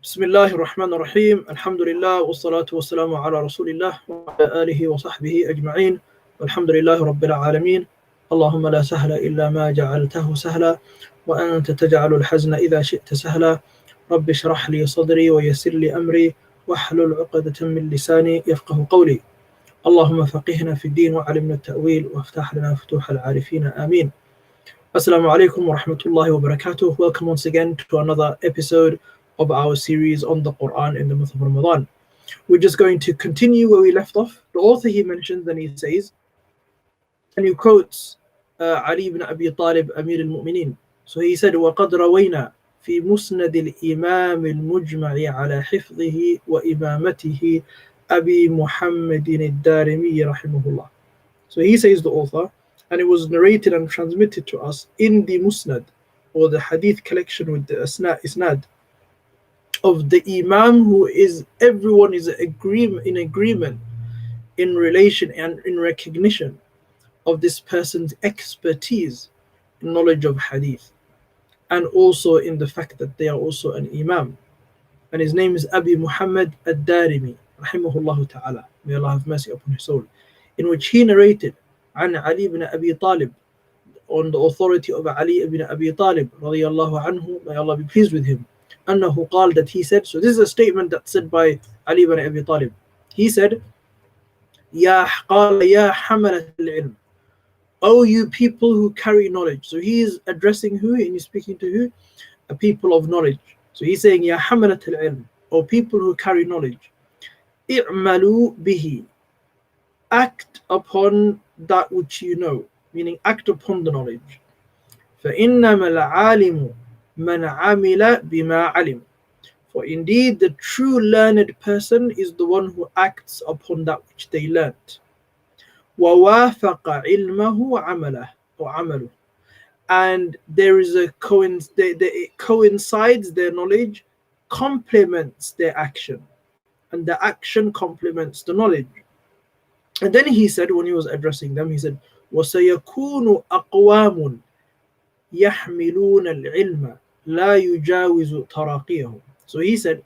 بسم الله الرحمن الرحيم الحمد لله والصلاة والسلام على رسول الله وعلى آله وصحبه أجمعين والحمد لله رب العالمين اللهم لا سهل إلا ما جعلته سهلا وأنت تجعل الحزن إذا شئت سهلا رب اشرح لي صدري ويسر لي أمري واحلل عقدة من لساني يفقه قولي اللهم فقهنا في الدين وعلمنا التأويل وافتح لنا فتوح العارفين آمين. Assalamu alaikum wa rahmatullahi wa barakatuh. Welcome once again to another episode of our series on the Quran in the month of Ramadan. We're just going to continue where we left off. The author he mentions and he says, and he quotes Ali ibn Abi Talib, Amir al-Mu'mineen. So he said, وَقَدْ رَوَيْنَا في مسند الإمام المجمع على حفظه وإمامته أبي محمد الدارمي رحمه الله. So he says, the author, and it was narrated and transmitted to us in the Musnad, or the hadith collection with the isnad of the Imam who is, everyone is in agreement in relation and in recognition of this person's expertise in knowledge of hadith, and also in the fact that they are also an Imam. And his name is Abi Muhammad ad-Darimi, rahimahullah ta'ala, may Allah have mercy upon his soul, in which he narrated عن علي بن أبي طالب, on the authority of Ali ibn Abi Talib radiyallahu anhu, may Allah be pleased with him, أنه قال, that he said. So this is a statement that's said by Ali ibn Abi Talib. He said, قال يا حملة العلم, O you people who carry knowledge. So he is addressing who, and he's speaking to who? A people of knowledge. So he's saying, يا حملة العلم, O people who carry knowledge, اعملوا به, act upon that which you know, meaning act upon the knowledge. فإنما العالم من عمل بما علم, for indeed the true learned person is the one who acts upon that which they learnt. ووافق علمه عمله or عمله, and there is a it coincides, their knowledge complements their action, and the action complements the knowledge. And then he said, when he was addressing them, he said, وَسَيَكُونُ أَقْوَامٌ يَحْمِلُونَ الْعِلْمَ لَا يُجَاوِزُ تَرَاقِيَهُ. So he said,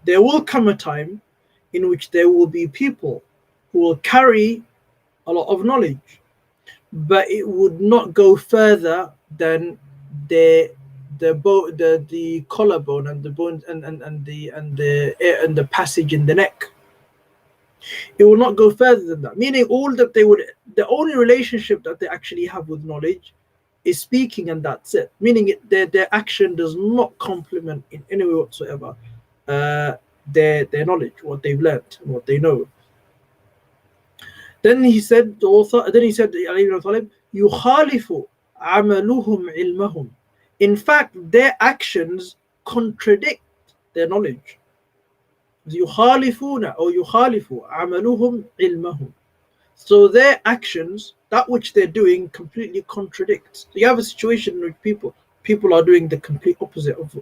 there will come a time in which there will be people who will carry a lot of knowledge, but it would not go further than the collarbone and the bone and the passage in the neck. It will not go further than that. Meaning, the only relationship that they actually have with knowledge is speaking, and that's it. Meaning, their action does not complement in any way whatsoever their knowledge, what they've learnt, and what they know. Then he said, the author, Ali ibn Talib, يُخَالِفُ عَمَلُهُمْ عِلْمَهُمْ. In fact, their actions contradict their knowledge. يخالفون or يخالف عملهم علمهم. So their actions, that which they're doing, completely contradicts. So you have a situation in which people are doing the complete opposite of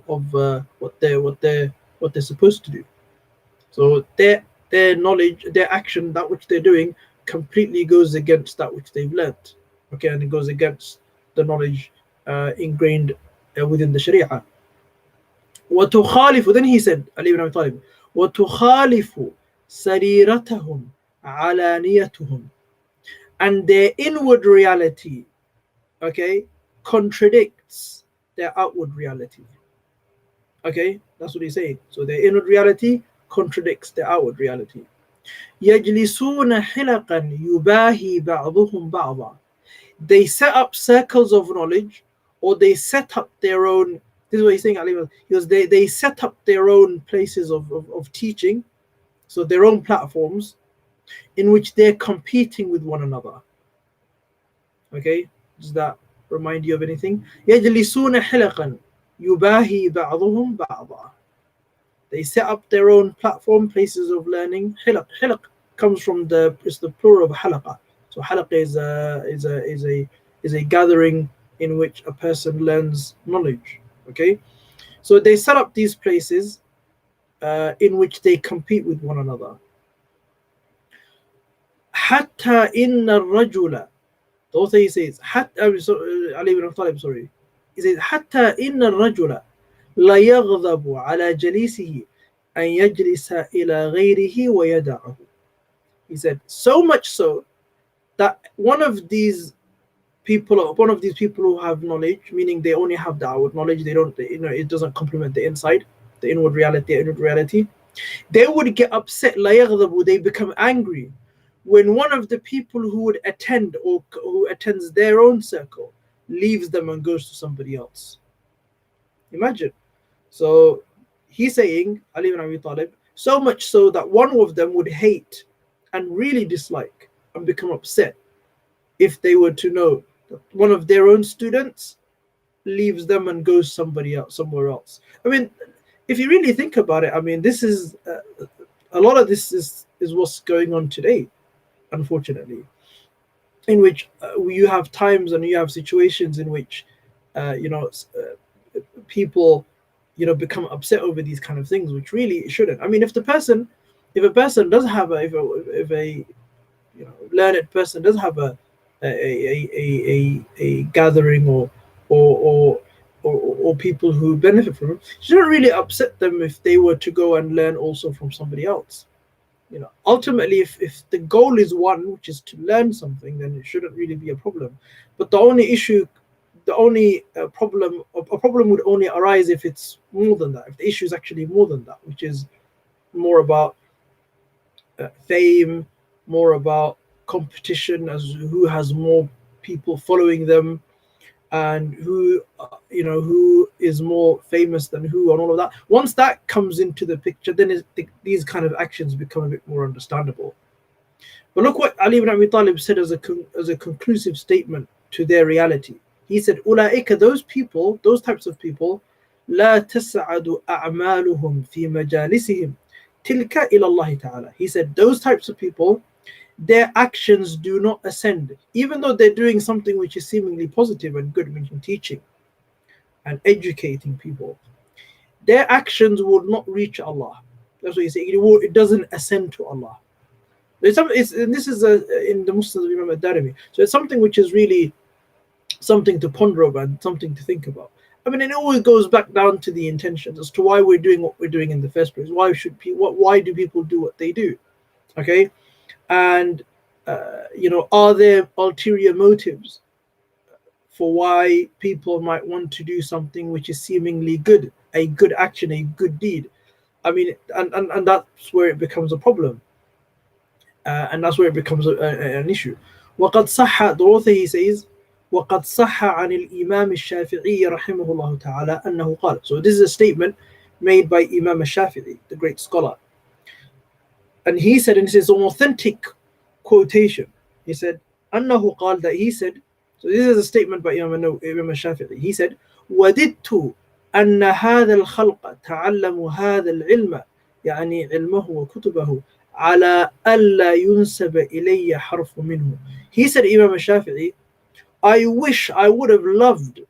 what they're supposed to do. So their knowledge, their action, that which they're doing, completely goes against that which they've learnt. Okay, and it goes against the knowledge ingrained within the Sharia. وتخالف, then he said, Ali ibn Abi Talib, وتخالف سريرتهم علانيتهم, and their inward reality, okay, contradicts their outward reality. Okay, that's what he's saying. So their inward reality contradicts their outward reality. يجلسون حلقا يباهي بعضهم بعضا. They set up circles of knowledge, or they set up their own. This is what he's saying, Ali, because they set up their own places of teaching, so their own platforms, in which they're competing with one another. Okay, does that remind you of anything? يجلسون حلقا يباهي بعضهم بعضا. They set up their own platform, places of learning. Hilaq comes from it's the plural of halaqa. So halaqa is a gathering in which a person learns knowledge. Okay, so they set up these places in which they compete with one another. حتى إن الرجل, the author he says, Ali ibn Talib, sorry, he says, حتى إن الرجل لَيَغْضَبُ عَلَى جَلِيسِهِ أَنْ يَجْلِسَ إِلَى غَيْرِهِ وَيَدَعَهُ. He said, so much so that one of these people who have knowledge, meaning they only have the outward knowledge, it doesn't complement the inside, the inward reality, they would get upset, they become angry when one of the people who would attend or who attends their own circle leaves them and goes to somebody else. Imagine. So he's saying, Ali ibn Abi Talib, so much so that one of them would hate and really dislike and become upset if they were to know that one of their own students leaves them and goes somewhere else. I mean, if you really think about it, I mean, this is a lot of this is what's going on today, unfortunately, in which you have times and you have situations in which people become upset over these kind of things, which really shouldn't. I mean, if a person does have if a learned person does have a gathering or people who benefit from it, it shouldn't really upset them if they were to go and learn also from somebody else. Ultimately, if the goal is one, which is to learn something, then it shouldn't really be a problem. But a problem would only arise if it's more than that, if the issue is actually more than that, which is more about fame, more about competition, as who has more people following them, and who is more famous than who, and all of that. Once that comes into the picture, then these kind of actions become a bit more understandable. But look what Ali ibn Abi Talib said as a conclusive statement to their reality. He said, "Ulaika, those types of people, لا تسعد أعمالهم في مجالسهم تلك إلى الله تعالى." He said, those types of people, their actions do not ascend, even though they're doing something which is seemingly positive and good, meaning teaching and educating people. Their actions would not reach Allah. That's what he's saying. It doesn't ascend to Allah. This is in the Musnad of Imam ad-Darimi. So it's something which is really something to ponder over and something to think about. I mean, it always goes back down to the intentions as to why we're doing what we're doing in the first place. Why do people do what they do? Okay, and are there ulterior motives for why people might want to do something which is seemingly good, a good action, a good deed? I mean, and that's where it becomes a problem, and that's where it becomes an issue. وقد صح, the author, he says, وقد صح عن الإمام الشافعي رحمه الله تعالى أنه قال. So this is a statement made by Imam al-Shafi'i, the great scholar. And he said, and this is an authentic quotation. He said, أنه قال, that he said, so this is a statement by Imam al-Shafi'i. He said, وددت أن هذا الخلق تعلموا هذا العلم, يعني علمه وكتبه, على ألا ينسب إلي حرف منه. He said, Imam al-Shafi'i, I wish, I would have loved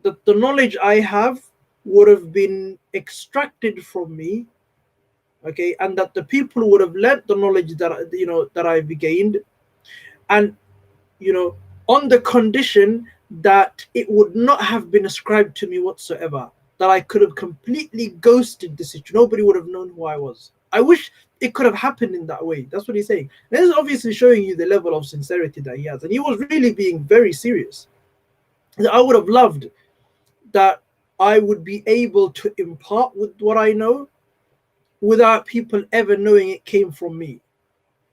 that the knowledge I have would have been extracted from me, okay, and that the people would have learnt the knowledge that I've gained, and on the condition that it would not have been ascribed to me whatsoever, that I could have completely ghosted the situation. Nobody would have known who I was. I wish it could have happened in that way. That's what he's saying. This is obviously showing you the level of sincerity that he has, and he was really being very serious. I would have loved that I would be able to impart with what I know without people ever knowing it came from me,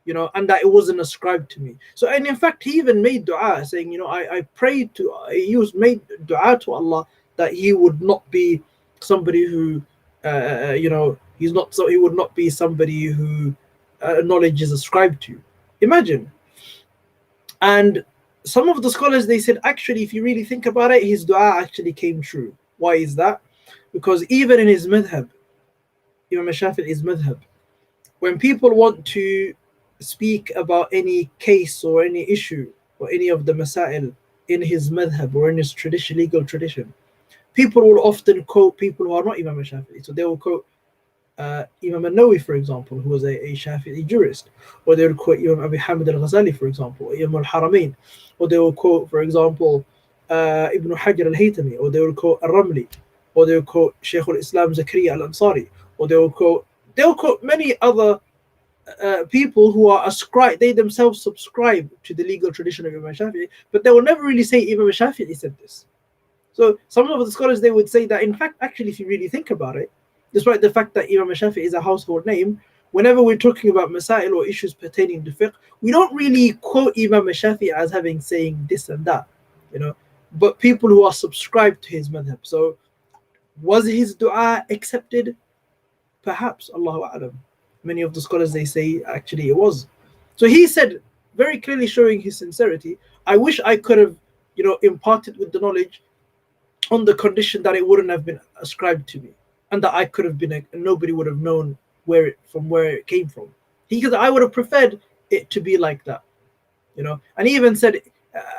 and that it wasn't ascribed to me. So, and in fact, he even made dua saying, I prayed made dua to Allah that he would not be somebody who, he would not be somebody who knowledge is ascribed to. Imagine. And some of the scholars, they said, actually, if you really think about it, his dua actually came true. Why is that? Because even in his madhab, Imam al-Shafi'i's madhab, when people want to speak about any case or any issue or any of the masail in his madhab or in his legal tradition, people will often quote people who are not Imam al-Shafi'i. So they will quote Imam al-Nawawi, for example, who was a Shafi'i jurist, or they will quote Imam Abi Hamid al-Ghazali, for example, or Imam al-Haramain, or they will quote, for example, Ibn Hajar al-Haytami, or they will quote al-Ramli, or they'll quote Shaykh al-Islam Zakaria al-Ansari, or they'll quote many other people who are they themselves subscribe to the legal tradition of Imam Shafi'i, but they will never really say Imam Shafi'i said this. So some of the scholars, they would say that, in fact, actually, if you really think about it, despite the fact that Imam Shafi'i is a household name, whenever we're talking about masail or issues pertaining to fiqh, we don't really quote Imam Shafi'i as having saying this and that, but people who are subscribed to his madhab. So was his dua accepted? Perhaps, Allahu A'lam. Many of the scholars, they say actually it was. So he said, very clearly showing his sincerity, I wish I could have, imparted with the knowledge on the condition that it wouldn't have been ascribed to me, and that I could have been nobody would have known where it came from. Because I would have preferred it to be like that, And he even said,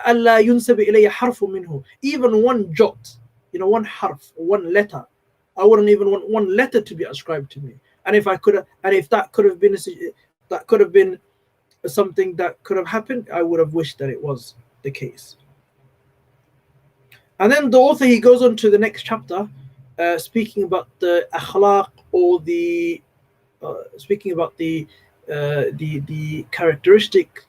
"Allah yunsab ilayya harfu minhu." Even one jot, one harf, one letter, I wouldn't even want one letter to be ascribed to me. And if that could have been something that could have happened, I would have wished that it was the case. And then the author, he goes on to the next chapter, speaking about the akhlaq, or speaking about the characteristics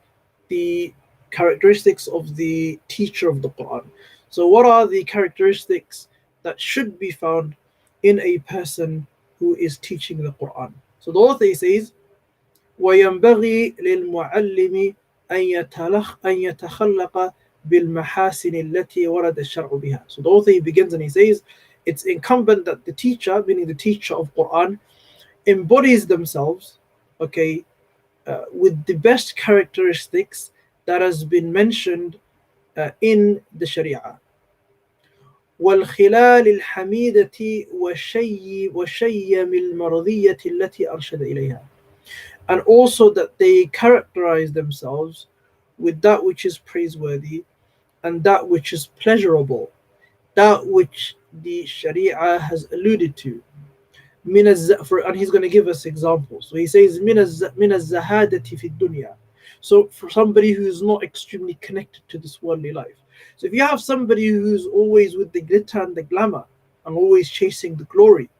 of the teacher of the Quran. So what are the characteristics that should be found in a person who is teaching the Quran? So the author, he says, وَيَنْبَغِي لِلْمُعَلِّمِ أَنْ يَتَخَلَّقَ بِالْمَحَاسِنِ الَّتِي وَرَدَ الشَّرْعُ بِهَا. So the author, he begins and he says, it's incumbent that the teacher, meaning the teacher of Quran, embodies themselves, with the best characteristics that has been mentioned in the Sharia. وَالْخِلَالِ الْحَمِيدَةِ وَشَيَّمِ الْمَرْضِيَّةِ الَّتِي أَرْشَدَ إِلَيْهَا. And also that they characterize themselves with that which is praiseworthy and that which is pleasurable, that which the Sharia has alluded to. And he's going to give us examples. So he says, مِنَ الزَّهَادَةِ فِي الدُّنْيَا. So for somebody who is not extremely connected to this worldly life. So if you have somebody who's always with the glitter and the glamour and always chasing the glory,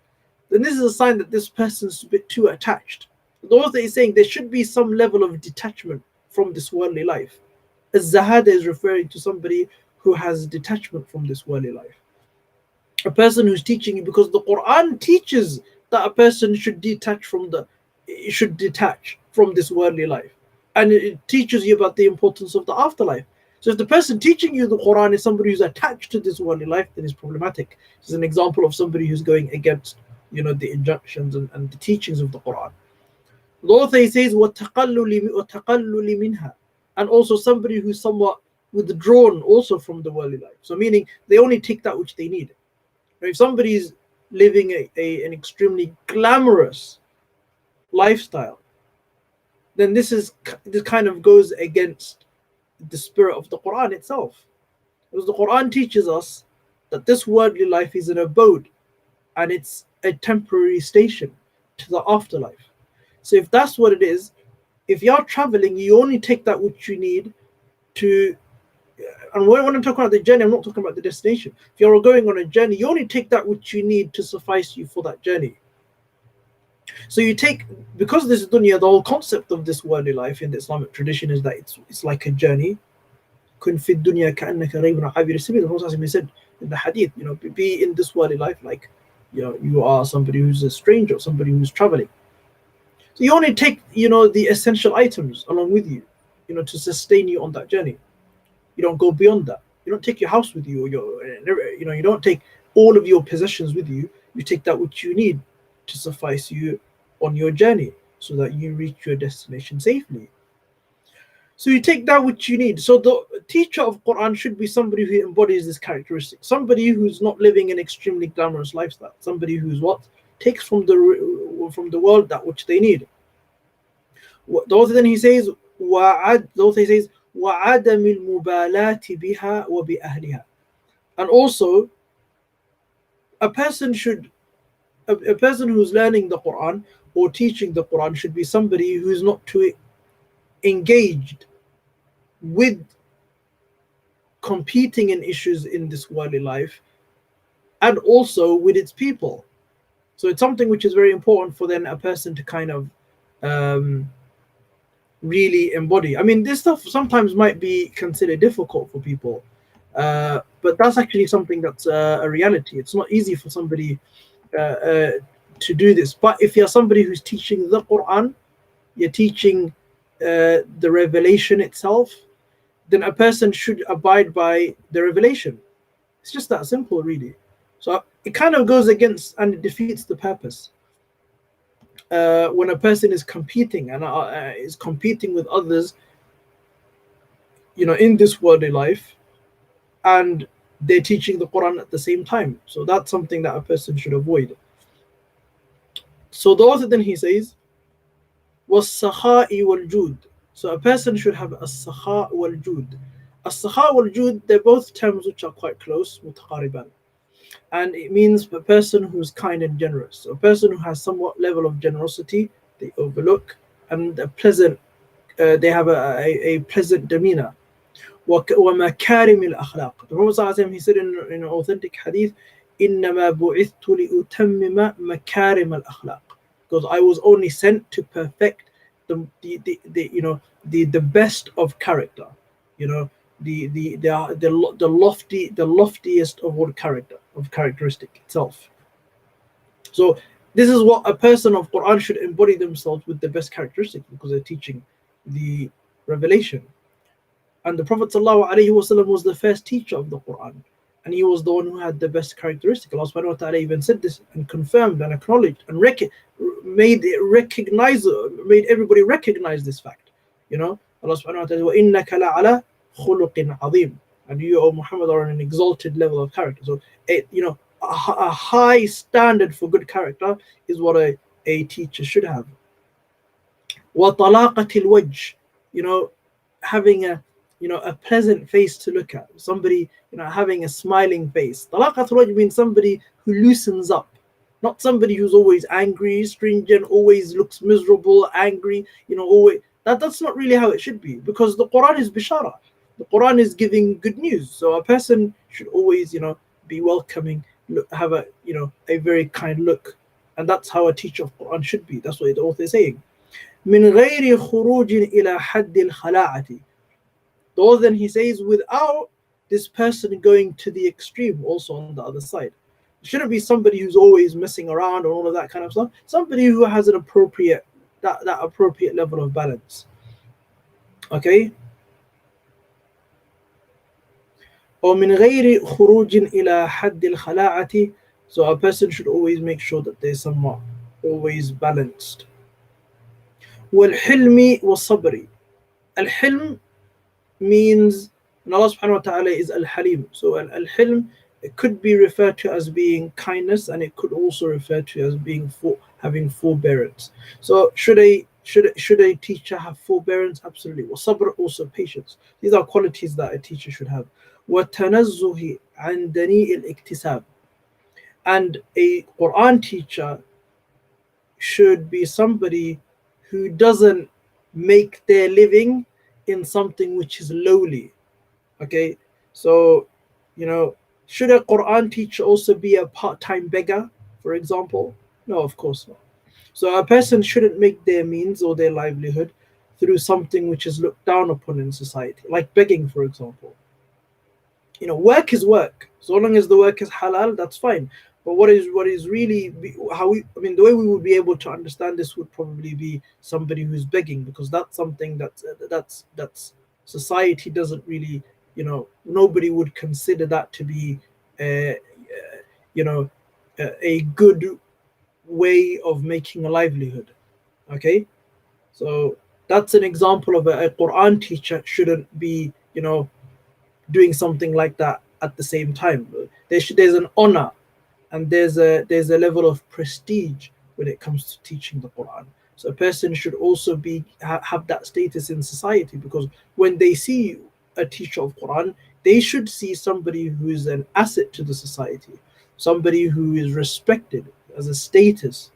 then this is a sign that this person's a bit too attached. The author is saying there should be some level of detachment from this worldly life. Az-Zahada is referring to somebody who has detachment from this worldly life. A person who's teaching you, because the Quran teaches that a person should detach from this worldly life, and it teaches you about the importance of the afterlife. So if the person teaching you the Quran is somebody who's attached to this worldly life, then it's problematic. This is an example of somebody who's going against, the injunctions and the teachings of the Quran. The author says, وَالتَّقَلُّلِ مِنْهَا, and also somebody who's somewhat withdrawn also from the worldly life. So meaning they only take that which they need. If somebody is living an extremely glamorous lifestyle, then this kind of goes against the spirit of the Quran itself. Because the Quran teaches us that this worldly life is an abode and it's a temporary station to the afterlife. So if that's what it is, if you're traveling, you only take that which you need to. And when I'm talking about the journey, I'm not talking about the destination. If you're going on a journey, you only take that which you need to suffice you for that journey. So you take, because this is dunya, the whole concept of this worldly life in the Islamic tradition is that it's like a journey. كن في الدنيا كأنك غريب عابر السبيل. The Prophet said in the hadith, be in this worldly life like, you are somebody who's a stranger, somebody who's traveling. So you only take, the essential items along with you, to sustain you on that journey. You don't go beyond that. You don't take your house with you, or you don't take all of your possessions with you. You take that which you need to suffice you on your journey, so that you reach your destination safely. So you take that which you need. So the teacher of Quran should be somebody who embodies this characteristic. Somebody who's not living an extremely glamorous lifestyle. Somebody who's takes from the world that which they need. The author then he says, وَعَدَمِ الْمُبَالَاةِ بِهَا وَبِأَهْلِهَا. And also, a person who's learning the Quran or teaching the Quran should be somebody who's not too engaged with competing in issues in this worldly life, and also with its people. So it's something which is very important for then a person to kind of um, really embody. I mean, this stuff sometimes might be considered difficult for people, but that's actually something that's a reality. It's not easy for somebody to do this. But if you're somebody who's teaching the Quran, you're teaching the revelation itself, then a person should abide by the revelation. It's just that simple, really. So it kind of goes against and it defeats the purpose. When a person is competing and is competing with others, in this worldly life, and they're teaching the Quran at the same time. So that's something that a person should avoid. So the author then he says, وَالسَّخَاءِ وَالْجُودِ. So a person should have as-sakha wal-jud. As-sakha wal-jud, they're both terms which are quite close, متقاربان. And it means a person who's kind and generous. So a person who has somewhat level of generosity, they overlook, and a pleasant, they have a pleasant demeanor. وَمَكَارِمِ الْأَخْلَاقِ. The Prophet he said in an authentic hadith, إِنَّمَا بُعِثْتُ لِأُتَمِّمَ مَكَارِمَ الْأَخْلَاقِ. Because I was only sent to perfect the best of character, the loftiest of all characteristic itself. So this is what a person of Quran should embody themselves with the best characteristics, because they're teaching the revelation. And the Prophet ﷺ was the first teacher of the Quran, and he was the one who had the best characteristic. Allah subhanahu wa ta'ala even said this and confirmed and acknowledged and made everybody recognize this fact. Allah subhanahu wa ta'ala, وَإِنَّكَ لَعَلَى خُلُقٍ عَظِيمٍ. And you, O Muhammad, are on an exalted level of character. So a high standard for good character is what a teacher should have. وَطَلَاقَةِ الْوَجْهِ, having a pleasant face to look at, somebody having a smiling face. Talaqatul wajh means somebody who loosens up, not somebody who's always angry, stringent, always looks miserable, angry, always. That's not really how it should be, because the Quran is bishara. The Quran is giving good news. So a person should always be welcoming, have a very kind look, and that's how a teacher of Quran should be. That's what the author is saying. من غير خروج إلى حد الخلاعة. Though then he says, without this person going to the extreme also on the other side. It shouldn't be somebody who's always messing around or all of that kind of stuff. Somebody who has an appropriate level of balance. Okay? ومن غير خروج إلى حد الخلاعة. So a person should always make sure that they're somewhat always balanced. والحلم والصبر. Al-hilm means, and Allah subhanahu wa ta'ala is al-halim. So al-hilm, it could be referred to as being kindness, and it could also refer to as being having forbearance. So should a teacher have forbearance? Absolutely. Sabr, also patience. These are qualities that a teacher should have. وَتَنَزُّهِ عَنْ دَنِيءِ الْإِكْتِسَابِ. And a Quran teacher should be somebody who doesn't make their living in something which is lowly. Okay, so should a Quran teacher also be a part-time beggar, for example? No, of course not. So a person shouldn't make their means or their livelihood through something which is looked down upon in society, like begging, for example. Work is work. So long as the work is halal, that's fine. But what is really the way we would be able to understand this would probably be somebody who's begging, because that's something that's society doesn't really, nobody would consider that to be a good way of making a livelihood. Okay, so that's an example of a Quran teacher shouldn't be doing something like that at the same time. There's an honor and there's a level of prestige when it comes to teaching the Quran. So a person should also have that status in society, because when they see a teacher of Quran, they should see somebody who is an asset to the society, somebody who is respected as a status.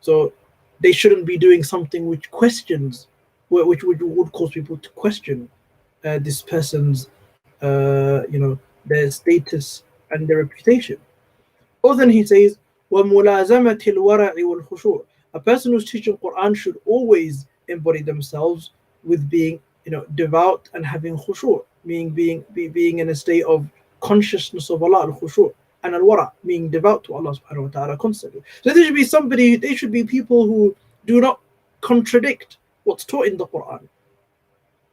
So they shouldn't be doing something which would cause people to question this person's their status and their reputation. Or then he says, وَمُلَازَمَةِ الْوَرَعِ وَالْخُشُوعِ. A person who's teaching Quran should always embody themselves with being, devout and having khushu', meaning being in a state of consciousness of Allah, al-khushu', and al-wara', being devout to Allah subhanahu wa ta'ala constantly. So they should be people who do not contradict what's taught in the Quran.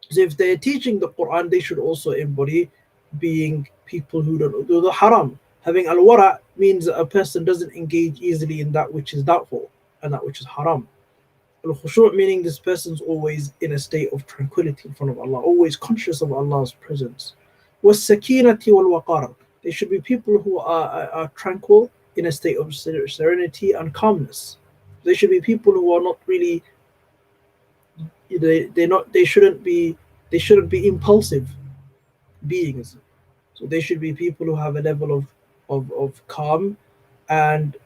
So if they're teaching the Quran, they should also embody being people who don't do the haram. Having al-wara' means that a person doesn't engage easily in that which is doubtful and that which is haram. Al-khushu' meaning this person's always in a state of tranquility in front of Allah, always conscious of Allah's presence. Was-sakinati wal-waqar. They should be people who are tranquil, in a state of serenity and calmness. They should be people who are not really, they shouldn't be impulsive beings. So they should be people who have a level of calm, and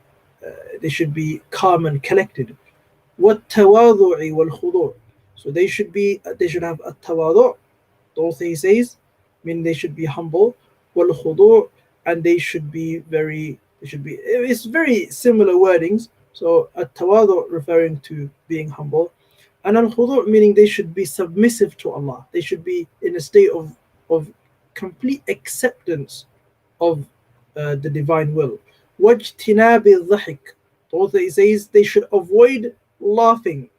they should be calm and collected. وَالتَّوَاضُعِ وَالْخُضُوعِ. So they should have a tawadu', the author he says, meaning they should be humble, وَالْخُضُوعِ, and it's very similar wordings. So at-tawadu' referring to being humble, and al-khudu' meaning they should be submissive to Allah. They should be in a state of complete acceptance of the divine will. وَاجْتِنَابِ الضَّحِكِ. The author he says they should avoid laughing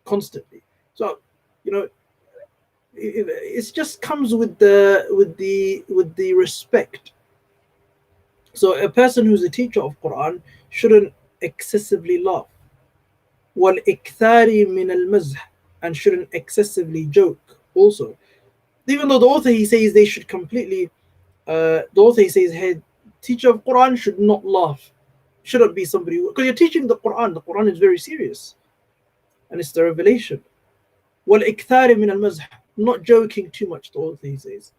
constantly. So it just comes with the respect. So a person who's a teacher of Quran shouldn't excessively laugh. وَالْإِكْثَارِ مِنَ الْمَزْحِ, and shouldn't excessively joke also. Even though the author he says they should completely, the author he says, hey, teacher of Quran should not laugh. Shouldn't be somebody, because you're teaching the Quran is very serious, and it's the revelation. وَالْإِكْثَارِ مِنَ الْمَزْحِ, not joking too much, the author he says.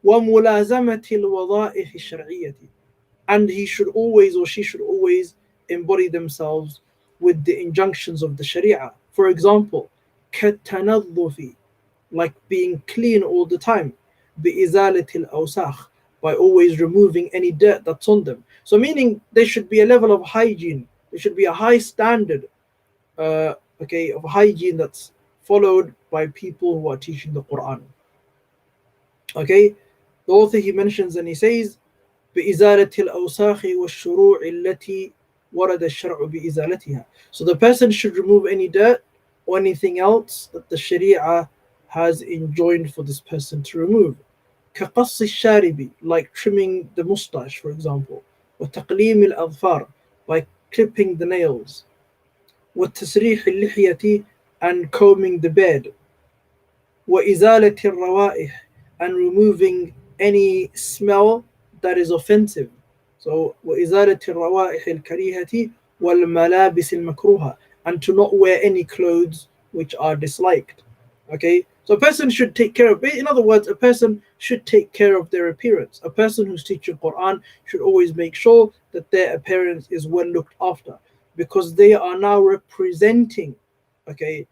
وَمُلَازَمَةِ الْوَظَائِفِ الشَّرْعِيَّةِ, and he should always, or she should always, embody themselves with the injunctions of the Sharia. For example, كَالتَّنَظُّفِ, like being clean all the time, بِإِزَالَةِ الْأَوْسَاخِ, by always removing any dirt that's on them. So meaning there should be a level of hygiene, there should be a high standard of hygiene that's followed by people who are teaching the Quran. Okay, the author he mentions and he says, بِإِزَالَةِ الْأَوْسَاخِ وَالشُّرُوعِ الَّتِي وَرَدَ الشَّرْعُ بِإِزَالَتِهَا. So the person should remove any dirt or anything else that the Sharia has enjoined for this person to remove. كَقَصِّ الشَّارِبِ, like trimming the mustache, for example. وَتَقْلِيمِ الْأَظْفَارِ, by clipping the nails. وَتَسْرِيحِ اللِّحْيَةِ, and combing the beard. وَإِزَالَةِ الرَّوَائِحِ, and removing any smell that is offensive. So وَإِزَالَةِ الرَّوَائِحِ الْكَرِيهَةِ وَالْمَلَابِسِ الْمَكْرُوهَةِ, and to not wear any clothes which are disliked. Okay, so a person should take care of, in other words, a person should take care of their appearance. A person who's teaching Quran should always make sure that their appearance is well looked after, because they are now representing, the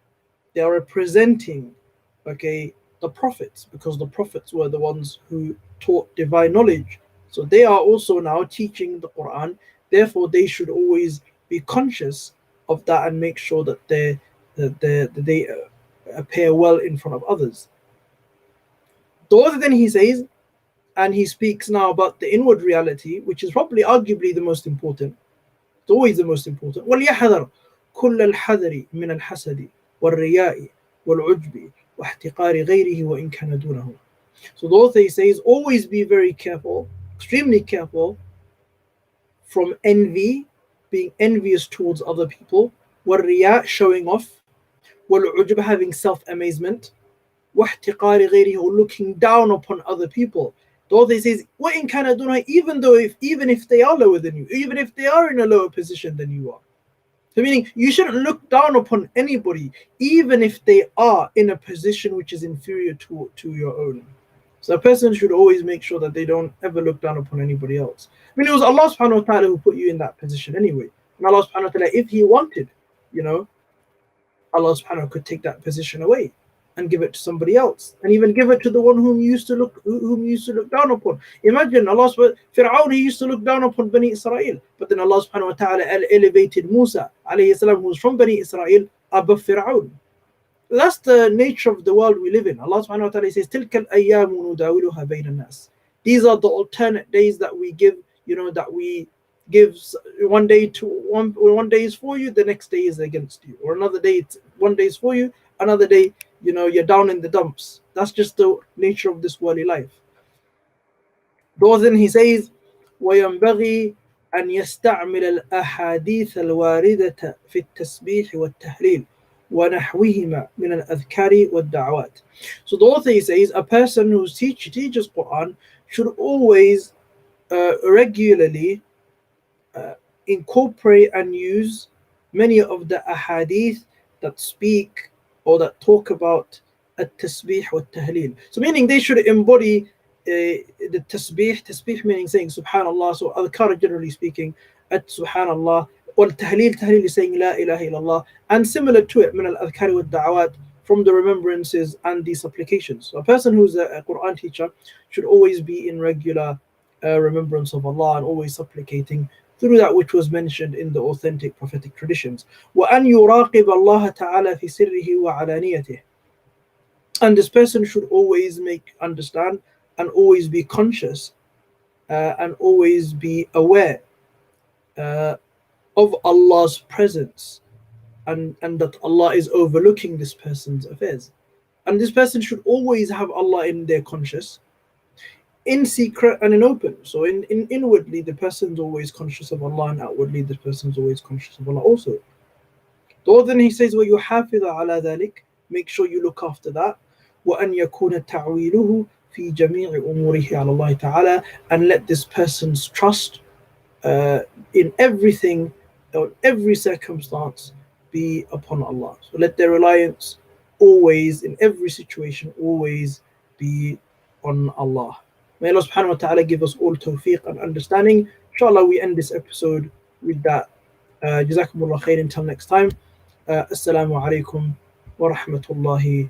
prophets, because the prophets were the ones who taught divine knowledge. So they are also now teaching the Quran. Therefore, they should always be conscious of that and make sure that they appear well in front of others. The other thing he says, and he speaks now about the inward reality, which is probably arguably the most important. It's always the most important. وَلْيَحْذَرْ كُلَّ الْحَذَرِ مِنَ الْحَسَدِ وَالرِّيَاءِ وَالْعُجْبِ وَاحْتِقَارِ غَيْرِهِ وَإِنْ كَانَ دُونَهُ. So the author says, always be very careful, extremely careful from envy, being envious towards other people, وَالرِّيَاء, showing off, وَالْعُجْبِ, having self-amazement, وَاحْتِقَارِ غَيْرِهِ, looking down upon other people. The author says, وَإِنْ كَانَ دُونَهُ, even if they are lower than you, even if they are in a lower position than you are. So meaning, you shouldn't look down upon anybody, even if they are in a position which is inferior to your own. So a person should always make sure that they don't ever look down upon anybody else. I mean, it was Allah subhanahu wa ta'ala who put you in that position anyway. And Allah subhanahu wa ta'ala, if He wanted, Allah subhanahu wa ta'ala could take that position away. and give it to somebody else, and even give it to the one whom you used to look down upon. Imagine Allah subhanahu Fir'aun, he used to look down upon Bani Israel, but then Allah subhanahu wa ta'ala elevated Musa alayhi salam, who was from Bani Israel, above Fir'aun. That's the nature of the world we live in. Allah subhanahu wa ta'ala says, تِلْكَ الْأَيَّامُ نُدَاوِلُهَا بَيْنَ النَّاسِ. These are the alternate days that we give, that we give. One day is for you, the next day is against you. Or another day, one day is for you, another day, you're down in the dumps. That's just the nature of this worldly life. Though then he says, وَيَنْبَغِي أَنْ يَسْتَعْمِلَ الْأَحَادِيثَ الْوَارِدَةَ فِي التَّسْبِيحِ وَالتَّهْلِيلِ وَنَحْوِهِمَا مِنَ الْأَذْكَارِ وَالدَّعَوَاتِ. So the author says, a person who teaches Quran should always regularly incorporate and use many of the ahadith that speak or that talk about at-tasbih wa tahleel. So meaning they should embody the tasbih meaning saying subhanallah, so adhkar generally speaking, at subhanallah, or tahleel is saying la ilaha illallah, and similar to it, min al-adhkar wa da'awat, from the remembrances and the supplications. So a person who's a Quran teacher should always be in regular remembrance of Allah and always supplicating through that which was mentioned in the authentic prophetic traditions. وَأَنْ يُرَاقِبَ اللَّهَ تَعَالَى فِي سِرِّهِ وَعَلَانِيَتِهِ. And this person should always understand and always be conscious and always be aware of Allah's presence, and that Allah is overlooking this person's affairs. And this person should always have Allah in their conscious, in secret and in open. So in inwardly, the person's always conscious of Allah, and outwardly, the person's always conscious of Allah also. Though then he says, وَيُحَافِظَ عَلَى ذَلِكَ, make sure you look after that. وَأَنْ يَكُونَ تَعْوِيلُهُ فِي جَمِيعِ أُمُورِهِ عَلَى اللَّهِ تَعَالَى, and let this person's trust in everything, or every circumstance, be upon Allah. So let their reliance always, in every situation, always be on Allah. May Allah subhanahu wa ta'ala give us all tawfiq and understanding. Inshallah, we end this episode with that. Jazakumullah khair until next time. Assalamu alaikum wa rahmatullahi